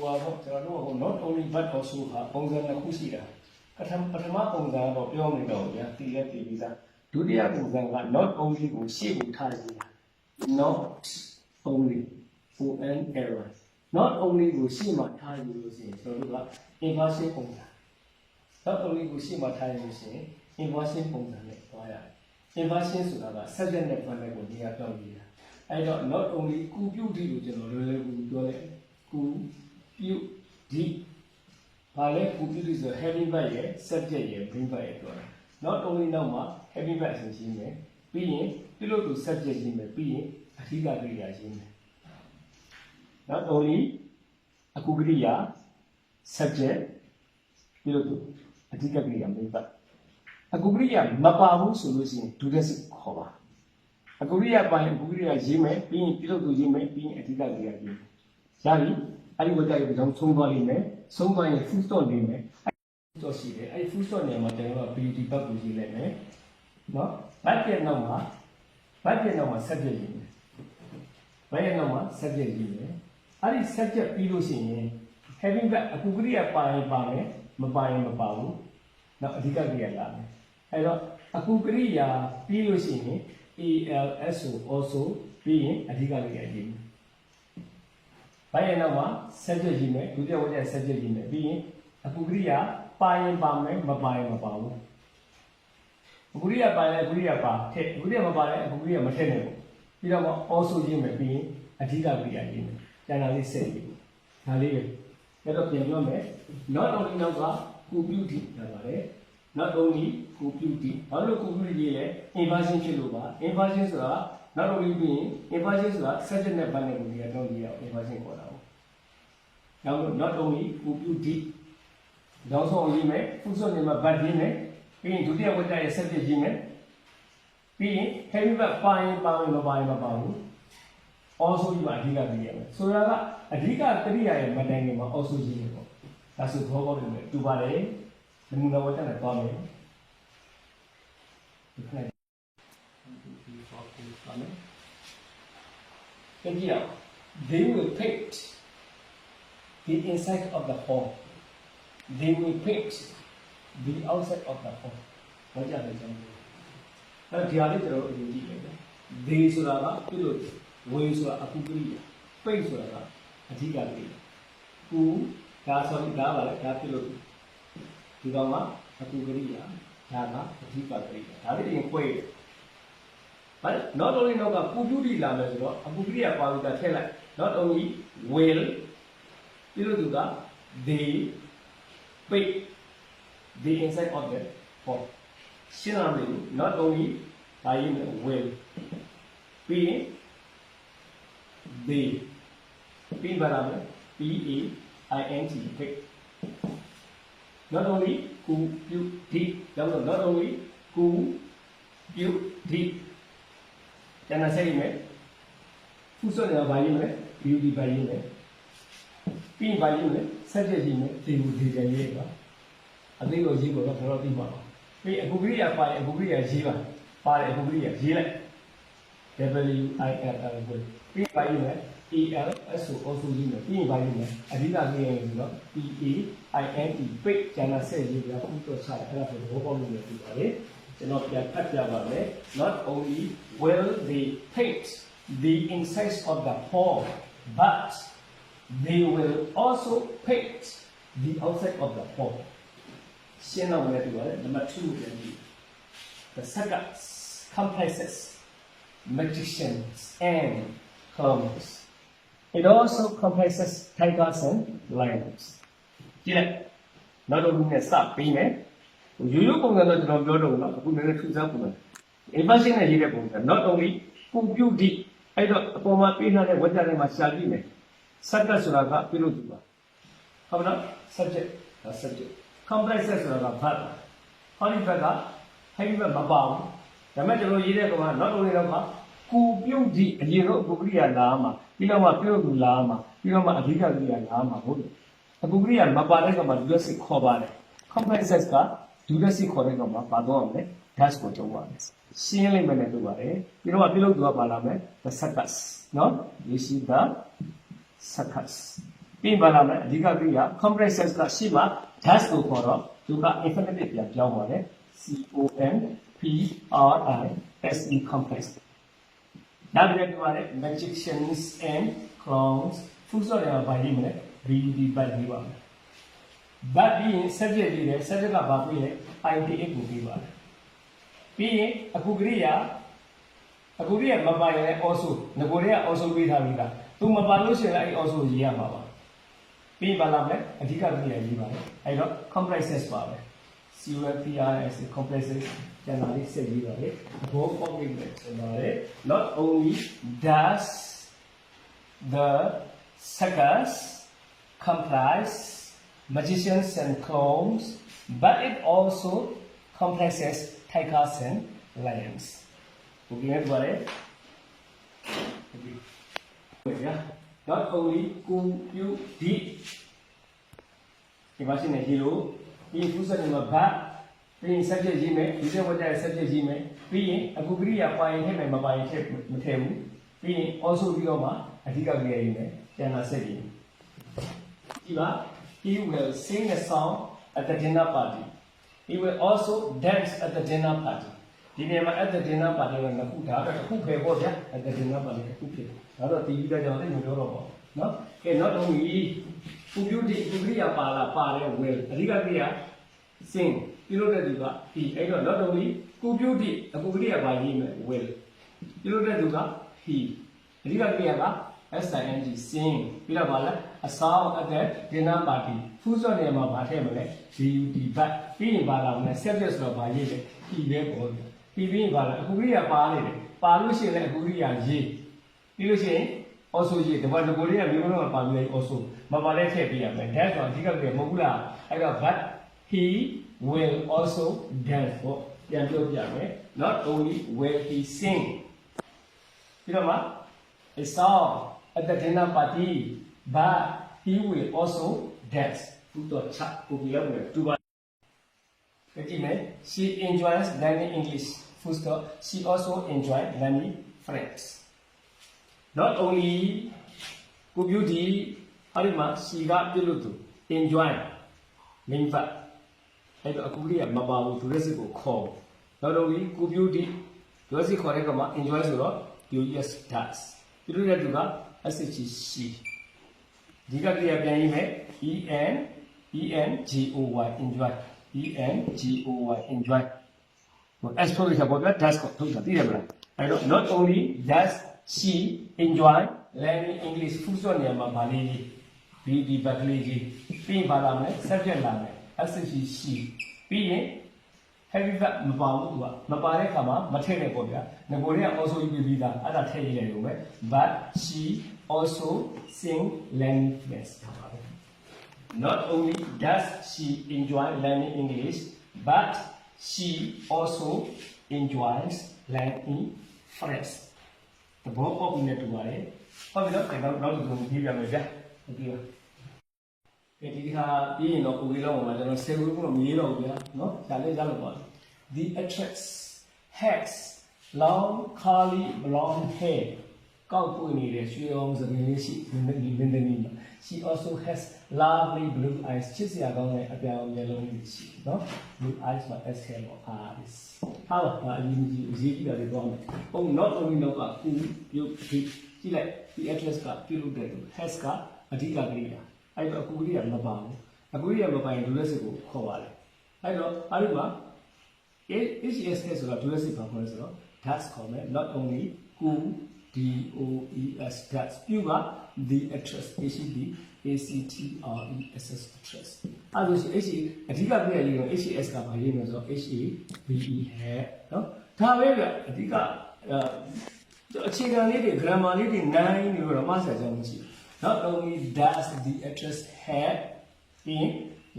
not only but also ဟာပုံစံတစ်ခုရှိတာပထမပုံစံတော့ပြောနေတော့ဗျာတည်ရတည်ပြီးသားဒုတိယပုံစံက not only ကိုရှေ့ကိုထားရတာ not only for an error not only ကိုရှေ့မှာထားရလို့ရှိရင်ကျွန်တော်တို့က inversion ပုံစံ not only ကိုရှေ့မှာထားရလို့ရှိရင် inversion ပုံစံနဲ့သွားရတယ် inversion ဆိုတာက subject နဲ့ verb ကိုနေရာပြောင်းနေတာအဲ့တော့ not only ကုပြုတိလို့ကျွန်တော်လွယ်လွယ်ကူပြောလိုက်ကုပြုတိဘာလဲကုပြုတိဆို heavy verb ရဲ့ subject ရဲ့ main verb ရဲ့ပြောတာ not only နောက်မှာ heavy verb ဆိုရှင်းမယ်ပြီးရင်ပြုလို့သူ subject ရှင်းမယ်ပြီးရင်အဓိကကရိယာရှင်းမယ် not only အကုကရိယာ subject ပြုလို့သူအဓိကကရိယာ main verb အကုကရိယာမပါဘူးဆိုလို့ရှိရင် do this ခေါ်ပါအကုကရိယာပိုင်းအကုကရိယာရေးမယ်ပြီးရင်ပြုလို့သူရေးမယ်ပြီးရင်အဓိကကရိယာရေးမယ်ရပြီအဲ့ဒီဝတ္တရုပ်ကြောင့်ဆုံးသွားလိမ့်မယ်ဆုံးသွားရင် full stop နေမယ်အဲ့တော့ရှိတယ်အဲ့ full stop နေမှာကျွန်တော်က beauty ဘက်ကိုရေးလိုက်မယ်နော်ဘတ်ရဲ့နောက်မှာ subject ရေးမယ်ဘတ်ရဲ့နောက်မှာ subject ရေးမယ်အဲ့ဒီ subject ပြီးလို့ရှိရင် having verb အကုကရိယာပါရင်ပါမယ်မပါရင်မပါဘူးနောက်အဓိကကရိယာလာမယ်အဲ့တော့အကုကရိယာပြီးလို့ရှိရင် als also ပြီးရင်အဓိကကရိယာရေးမယ်ဘာရဲ့နောက်မှာ subject ရေးမယ်ဒုတိယဝတ္တ subject ရေးမယ်ပြီးရင်အကုကရိယာပါရင်ပါမယ်မပါရင်မပါဘူးအကုကရိယာပါရင်အကုကရိယာပါထည့်အကုကရိယာမပါရင်အကုကရိယာမထည့်နဲ့ပြီးတော့ also ရေးမယ်ပြီးရင်အဓိကကရိယာရေးမယ်ကျန်တာလေးဆက်ရေးဒါလေးပဲအဲ့တော့ပြန်ပြောမယ် not only နောက်ကကုပြုတိဒါပါတယ် not only ကုပြုတိဘာလို့ကုပြုတိရေးလဲ inversion ဖြစ်လို့ပါ inversion ဆိုတာ not only ပြီးရင် inversion ဆိုတာ subject နဲ့ verb နဲ့ကိုဒီကတော့ရေးရအောင် inversion ခေါ်တာပေါ့နောက်လို့ not only ကုပြုတိနောက်ဆုံးရေးမယ် full stop နဲ့မှာ verb ရေးမယ်ပြီးရင်ဒုတိယဝတ္တရဲ့ subject ရေးမယ်ပြီးရင် heavy verb ပါရင်ပါမယ်မပါရင်မပါဘူး also ဒီမှာအဓိကရေးရမယ်ဆိုတာကအဓိကကရိယာရဲ့မတိုင်ခင်မှာ also ရေးရပေါ့ဒါဆိုဘောပေါက်နေတယ်တူပါတယ်နမူနာဝတ္တနဲ့သွားမယ်ဒီခဏthey will paint the inside of the hall they will paint the outside of the hall ဘာကြလဲကျွန်တော်အဲ့ဒီဟာလေးကျွန်တော်အရင်ကြည့်လိုက်တယ် they ဆိုတာကပြုလို့ will ဆိုတာအကုကရိယာ paint ဆိုတာကအဓိကကရိယာကူဒါဆိုဒါပါလေဒါပြုလို့ဒီကောင်ကအကုကရိယာဒါကအဓိကကရိယာဒါလေးရင်ခွဲဘာလဲ not only နောက်ကကုပြုတိလာမယ်ဆိုတော့အကုကရိယာပါလို့တာထည့်လိုက် not only will ပြီးလို့သူက they paint the inside of the hall ရှင်းအောင်လို့ not only ဒါရင် will ပြီးရင် they ပြီးပါလား p a i n t paint not only ကုပြုတိဒါဆို not only ကုပြုတိကျန်တဲ့ဆက်ရမယ်ဖုဆိုရပါရေးမယ် beauty ပါရေးမယ်ပြီးပါရေးမယ် subject ရေးမယ်ဒီလိုဒီကြရေးပါအသိကိုရေးဖို့တော့တော်တော်ပြီးပါပါပြီးအကုကရိယာပါရင်အကုကရိယာရေးပါပါတယ်အကုကရိယာရေးလိုက် w i l l ကိုပြီးပါရေးမယ်al s ကို also ရေးမယ်ပြီးရင်ပါရေးမယ်အဓိကရေးရင်ဆိုတော့ p a i n t paint ကျန်တဲ့ဆက်ရေးပြဖုဆိုချအဲ့ဒါဆိုဘောပေါက်လို့ရပြီပါလေကျွန်တော်ပြန်ဖတ်ပြပါမယ် not only will they paint the insides of the hall but they will also paint the outside of the hall ရှင်းအောင်လည်းပြောရတယ် number 2 ပြန်ကြည့် the sagas complexes magicians and hermits it also comprises tigers and lions ကြည့်လိုက်နောက်တော့ဒီနဲ့စပြီးမယ်ရိုးရိုးပုံစံတော့ကျွန်တော်ပြောတော့ဘူးနော်အခုနည်းနည်းထူးခြားပုံစံ inversion နဲ့ရေးတဲ့ပုံစံ not only ကုပြုတိအဲ့တော့အပေါ်မှာပေးထားတဲ့ဝတ္တထဲမှာရှာကြည့်မယ် subject ဆိုတာကပြုလို့သူပါဟုတ်မလား subject ဒါ subject comprises ဆိုတာက verb ဟောဒီ verb က heavy verb မပါဘူးဒါပေမဲ့ကျွန်တော်ရေးတဲ့ကောင်က not only တော့ကကုပြုတိအရင်တော့အကုကရိယာလာမှာပြီးတော့မှပြုလို့သူလာမှာပြီးတော့မှအဓိကကရိယာလာမှာဟုတ်တယ်အကုကရိယာမပါတဲ့ကောင်မှာ do စစ်ခေါ်ပါတယ် comprises က do စစ်ခေါ်တဲ့ကောင်မှာပါတော့မယ် dash ကိုတုံးပါမယ်ရှင်းလိုက်မယ်နဲ့ပြောပါတယ်ပြီးတော့ပြုလို့သူကပါလာမယ် the circus နော် you see the circus ပြီးပါလားမယ်အဓိကကိရိယာ complex sense ကရှိမှ does ကိုခေါ်တော့သူက infinitive ပြန်ပြောင်းပါတယ် COMPRISE complex နောက်တစ်ခုကလည်း magicians and clowns full stop နဲ့ပါရေးမယ် BUD ပတ်ရေးပါမယ် but ပြီးရင် subject ရေးတယ် subject ကဘာပြီးလဲ INTH ကိုပြီးပါတယ်ပြီးရင်အခုကိရိယာမပါရင်လည်း also ငကိုတွေက also ပေးထားပြီးသားသူမပါလို့ရှိရင်လည်းအဲ့ also ရေးရမှာပါပြီးပါလားမယ်အဓိကကိရိယာရေးပါတယ်အဲ့တော့ complexes ပါပဲ COMPRISE complexes ကျန်တာလေးဆက်ရေးပါလေဘောပေါက်ပြီးတယ်ကျန်ပါတယ် not only does the circus comprise magicians and clowns but it also comprises tigers and lions okay ပါလေ okay not only computeဒီမှာရှင်းနေဒီလိုဒီဖူးစက်တွေမှာဗတ်ပြီးရင် subject ရေးမယ်ဒီတဲ့ဝတ်တဲ့ subject ရေးမယ်ပြီးရင်အခုကိရိယာပါရင်ထည့်မယ်မပါရင်ထည့်မထည့်ဘူးပြီးရင် also ပြီးတော့မှအဓိကကိရိယာရေးမယ်ကျန်တာဆက်ရေးဒီပါ he will sing a song at the dinner party he will also dance at the dinner party ဒီနေရာမှာ at the dinner party ကနှစ်ခုဒါတော့တစ်ခုပဲပေါ့ဗျာ at the dinner party တစ်ခုဖြစ်ဒါတော့တီးပြီးတော့ကျွန်တော်လည်းမပြောတော့ပါဘူးနော်ကဲ not only ပူပြူဒီပူကိရိယာပါလာပါတဲ့ will အဓိကကိရိယာ sing ပြုလုပ်တဲ့သူက he အဲ့တော့ not only ပူပြူဒီအခုကိရိယာပါရေးမယ် will ပြုလုပ်တဲ့သူက he အဓိကကိရိယာက sing sing ပြီးတော့ပါလား a song at the dinner party ဖူးစော့နေရာမှာဗာထည့်မလဲ dud but ပြီးရင်ပါလာမယ် subject ဆိုတော့ဗာရေးတယ် he ပဲပေါ့ဗျာပြီးရင်ပါလာအခုကိရိယာပါနေတယ်ပါလို့ရှိရင်လည်းအခုကိရိယာရေးပြီးလို့ရှိရင် also ရေးဒီမှာဒီကိုလေးကမျိုးလုံးမှာပါပြီး also မပါလဲထည့်ပေးရမယ် that ဆိုအဓိကကိရိယာမဟုတ်ဘူးလားအဲ့တော့ but he will also dance ပေါ့ပြန်ပြောပြမယ် not only will he sing ပြီးတော့မှ a song at the dinner party but he will also dance ဘုတော့ချက်ကိုပြောမယ်တူပါကြည့်မယ် she enjoys learning English full stop she also enjoys learning French not only ကိုပြောဒီအဲ့ဒီမှာ she ကပြုလို့သူ enjoy main verb အဲ့တော့အခုလေးကမပါဘူးသူလက်စစ်ကိုခေါ် not only ကိုပြောဒီသူလက်စစ်ခေါ်တဲ့ကမှာ enjoy ဆိုတော့ us does ပြုလို့တဲ့သူက sh she ဒီကကိရိယာပြန်ရေးမယ် enjoy enjoy enjoy ဟို s ထုတ်လိုက်တာပေါ့ဗျာ does ကိုထုတ်တာသိတယ်မလားအဲ့တော့ not only does she enjoy learning English ဖူးစော့နေရာမှာဗာလေးဒီဘက်ကလေးကြီးပြီးရင်ဗာလာမယ် subject လာမယ် sh she ပြီးရင် heavy verb မပါဘူးသူကမပါတဲ့အခါမှာမထည့်နဲ့ပေါ့ဗျာငကိုတွေက also ရေးပြီးသားအဲ့ဒါထည့်ရေးလိုက်လို့ပဲ but she also sing learning French not only does she enjoy learning English but she also enjoys learning French တဘောပေါက်ပြီးနေတူပါတယ်ဟုတ်ပြီနော်နောက်တစ်ခုပြီးပြမယ်ဗျာဟုတ်ပြီဒီခါပြီးရင်တော့ကိုကြီးလောက်မှာကျွန်တော်10ခုတော့မရေးတော့ဘူးဗျာနော်ဒါလေးရလို့ပါ The actress has long curly blonde hair ကောက်ပွင့်နေတဲ့ရွှေအောင်စပင်းလေးရှိမင်းသမီးမှာ she also has lovely blue eyes ချစ်စရာကောင်းတဲ့အပြောင်မျက်လုံးလေးရှိနော် blue eyes မှာ s ခဲပေါ့ eyes ဟာအရင်ကြီးတာတွေတော့မယ်ဟုတ် not only တော့ကကူပြုတ်ကြည့်လိုက် the actress ကပြုလုပ်တဲ့သူ has ကအဓိကကိရိယာအဲ့တော့အခုကိရိယာမပါဘူးအခုကိရိယာမပါရင်ဒုလက်စစ်ကိုခေါ်ပါလေအဲ့တော့အဲ့ဒီမှာ HES ဆိုတာဒုလက်စစ်ပါခေါ်လဲဆိုတော့ does ခေါ်မယ် not only who DOES does ပြုက the actress HED ACTRESS actress အဲ့လိုရှိ HE အဓိကပြရရေးတော့ HES ကပါရေးမယ်ဆိုတော့ HEBE ဟဲ့နော်ဒါပဲဗျအဓိကအခြေခံလေးတွေ grammar လေးတွေနိုင်နေလို့တော့မဆက်ကြအောင်ကြည့်not only does the actress have in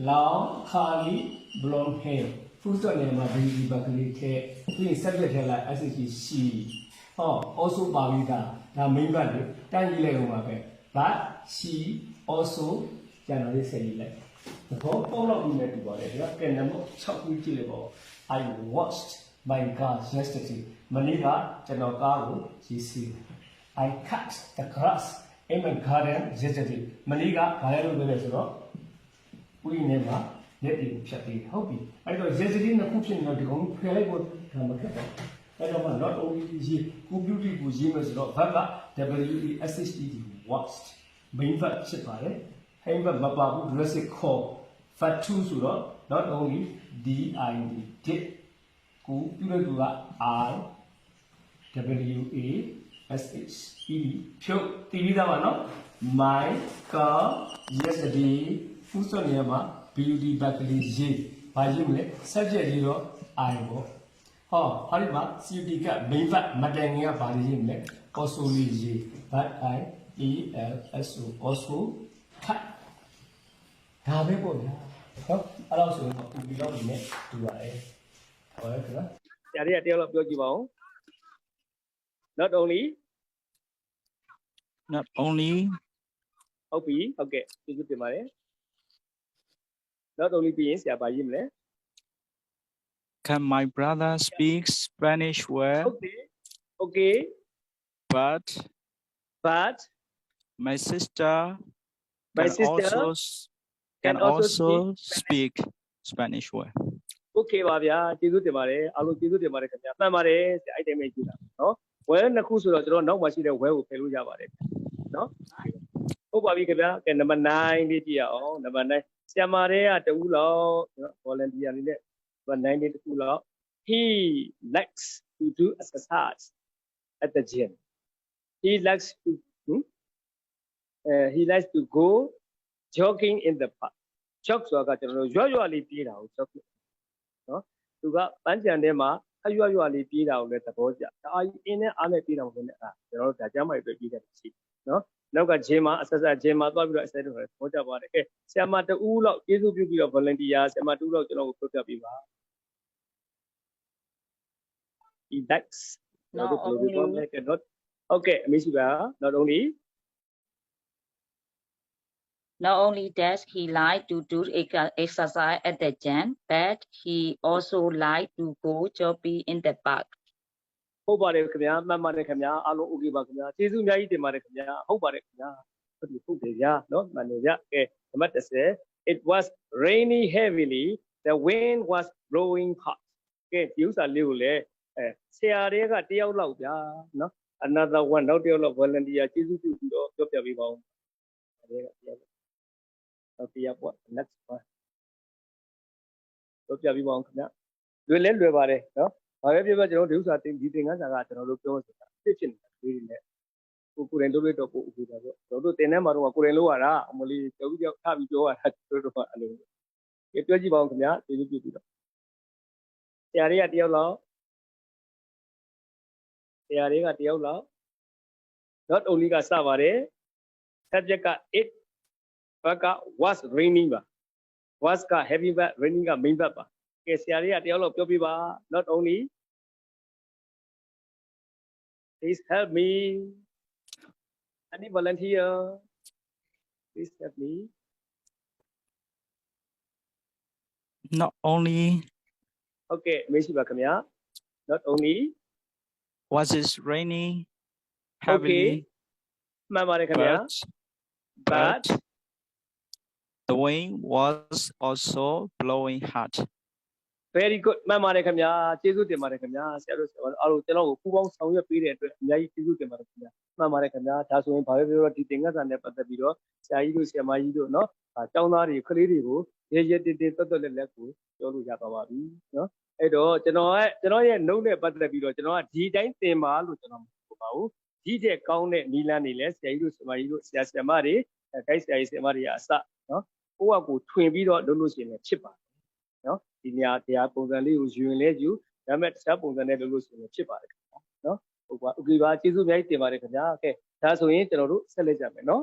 long curly blonde hair ဖူးစော့နေမှာဒီဘက်ကလေးထဲပြီး subject ထဲလိုက် sh she also ပါပြီးသားဒါ main verb တွေတန်းကြီးလိုက်အောင်ပါပဲ but she also ကျန်တော်လေးဆက်ရေးလိုက်သဘောပေါက်တော့ပြီးနေတူပါတယ်ဒီကကဲနံပါတ်6ခုကြည့်လိုက်ပေါ့ I watched my car yesterday မနေ့ကကျွန်တော်ကားကိုကြည့်စီ I cut the grass Amen garden yesterday မနေ့ကဘာလဲလို့ပြောလဲဆိုတော့ဥယျာဉ်ထဲမှာရက်တွေဖြတ်ပြီးဟုတ်ပြီအဲ့တော့ yesterday နှစ်ခုဖြစ်နေတော့ဒီကောင်ဖယ်လိုက်ဖို့ဒါမခက်တော့အဲ့တော့မှ not only ရေး computer ကိုရေးမယ်ဆိုတော့ verb က WESHED watched main verb ဖြစ်ပါတယ် main verb မပါဘူး recipe call verb 2ဆိုတော့ not only did did ကိုပြုတဲ့သူက WASHED ဖြုတ်တည်ပြီးသားပါနော် my car yesterday ဖူးစောနေရာမှာ beauty bakery ရေးဘာရေးမလဲ subject ရေးတော့ I ပေါ့ဟောဒီမှာ CUT က main verb မတိုင်ခင်ကဘာလေးရေးမလဲ also လေးရေး but I ELSO also cut ဒါပဲပေါ့ဗျာဟုတ်အဲ့တော့ဆိုတော့ဒီလောက်ဒီနဲ့တူပါတယ်ဟုတ်ကဲ့ခင်ဗျာဆရာတွေကတယောက်လောက်ပြောကြည့်ပါဦး not only ဟုတ်ပြီဟုတ်ကဲ့ကျေးဇူးတင်ပါတယ် not only ပြီးရင်ဆရာဘာရေးမလဲ Can my brother speak Spanish well? Okay. But my sister can also speak Spanish well. Okay ပါဗျာကျေးဇူးတင်ပါတယ်အားလုံးကျေးဇူးတင်ပါတယ်ခင်ဗျာမှန်ပါတယ်ဆရာအဲ့တိုင်းပဲကြည့်တာနော် well နှစ်ခုဆိုတော့ကျွန်တော်နောက်မှရှိတဲ့ well ကိုဖယ်လို့ရပါတယ်နော်ဟုတ်ပါပြီခင်ဗျာကဲနံပါတ်9လေးကြည့်ရအောင်နံပါတ်9ဆရာမတွေကတဦးလောက်နော် volunteer အနေနဲ့နံပါတ်9လေးတခုလောက် he likes to do exercise at the gym he likes to go jogging in the park jog ဆိုတာကကျွန်တော်တို့ရွရွလေးပြေးတာကို jog နော်သူကပန်းချံထဲမှာရွရွလေးပြေးတာကိုလည်းသဘောကျဒါအင်းနဲ့အားနဲ့ပြေးတာမဟုတ်နဲ့ကျွန်တော်တို့ဒါကျမ်းမာရေးပဲပြေးတယ်ရှိနော်နောက်က gym မှာအဆက်ဆက် gym မှာသွားပြီးတော့ exercise လုပ်တယ်သဘောကျပါတယ်ကဲဆရာမတဦးလောက်ကျေးဇူးပြုပြီးတော့ volunteer ဆရာမတဦးလောက်ကျွန်တော်ကိုပြောပြပေးပါ he likes not only okay အမေရှိပါ Not only does he like to do exercise at the gym, but he also like to go jogging in the park. ဟုတ်ပါတယ်ခင်ဗျာမှန်ပါတယ်ခင်ဗျာအားလုံး okay ပါခင်ဗျာကျေးဇူးအများကြီးတင်ပါတယ်ခင်ဗျာဟုတ်ပါတယ်ခင်ဗျာဟုတ်တယ်ဗျာနော်မှန်တယ်ဗျာကဲနံပါတ်10 it was raining heavily the wind was blowing hot ကဲဒီဥစ္စာလေးကိုလည်းဆရာတွေကတယောက်လောက်ဗျာနော် another one နောက်တယောက်လောက် volunteer ကျေးဇူးပြုပြီးတော့ပြောပြပေးပါဦးတရားပေါ့ next one ပြောပြပြီးပါအောင်ခင်ဗျလွယ်လဲလွယ်ပါတယ်နော်ဘာပဲပြောကျွန်တော်ဒီဥစ္စာဒီသင်ခန်းစာကကျွန်တော်တို့ပြောဆိုတာဖြစ်ဖြစ်နေတာလေးတွေနဲ့ကိုယ်တိုင်လုပ်တော့ပို့ဥပဒါပေါ့ကျွန်တော်တို့သင်တန်းမှာတော့ကိုယ်တိုင်လုပ်ရတာအမလေးကြောက်ကြောက်ထပြီးပြောရတာတို့တော့အဲ့လိုပြောကြည့်ပါအောင်ခင်ဗျကျေးဇူးပြုပြီးတော့ဆရာတွေကတယောက်လောက် not only ကစပါတယ် subject က it verb က was raining ပါ was က heavy verb raining က main verb ပါကဲဆရာတွေကတယောက်လောက်ပြောပြပါ not only please help me any volunteer please help me Not only okay မရှိပါခင်ဗျာ not only was it raining heavilyမှန်ပါတယ်ခင်ဗျာbut the wind was also blowing hard very good မှန်ပါတယ်ခင်ဗျာကျေးဇူးတင်ပါတယ်ခင်ဗျာဆရာတို့အားလုံးကျွန်တော်ကိုပူပေါင်းဆောင်ရွက်ပေးတဲ့အတွက်အများကြီးကျေးဇူးတင်ပါတယ်ခင်ဗျာမှန်ပါတယ်ခင်ဗျာဒါဆိုရင်ဘာပဲပြောတော့ဒီသင်ခန်းစာနဲ့ပတ်သက်ပြီးတော့ဆရာကြီးတို့ဆရာမကြီးတို့เนาะကျောင်းသားတွေကလေးတွေကိုရဲရဲတင်းတင်းတွတ်တွတ်လက်လက်ကိုပြောလို့ရပါပါပြီเนาะအဲ့တော့ကျွန်တော်ရဲ့ note နဲ့ပတ်သက်ပြီးတော့ကျွန်တော်ကဒီတိုင်းသင်ပါလို့ကျွန်တော်မပြောပါဘူးဒီတဲ့ကောင်းတဲ့နီလန်းနေလဲဆရာကြီးတို့ဆရာမကြီးတို့ဆရာဆရာမတွေဂိုက်ဆရာကြီးဆရာမတွေအစเนาะကိုယ့်အကူထွင်ပြီးတော့လုပ်လို့ရှိရင်လည်းဖြစ်ပါတယ်နော်ဒီနေရာတရားပုံစံလေးကိုယူရင်လည်းယူဒါပေမဲ့တခြားပုံစံနဲ့လုပ်လို့ရှိရင်ဖြစ်ပါတယ်နော်ဟုတ်ပါဥက္ကဋ္ဌကျေးဇူးအများကြီးတင်ပါတယ်ခင်ဗျာကဲဒါဆိုရင်ကျွန်တော်တို့ဆက်လက်ကြမယ်နော်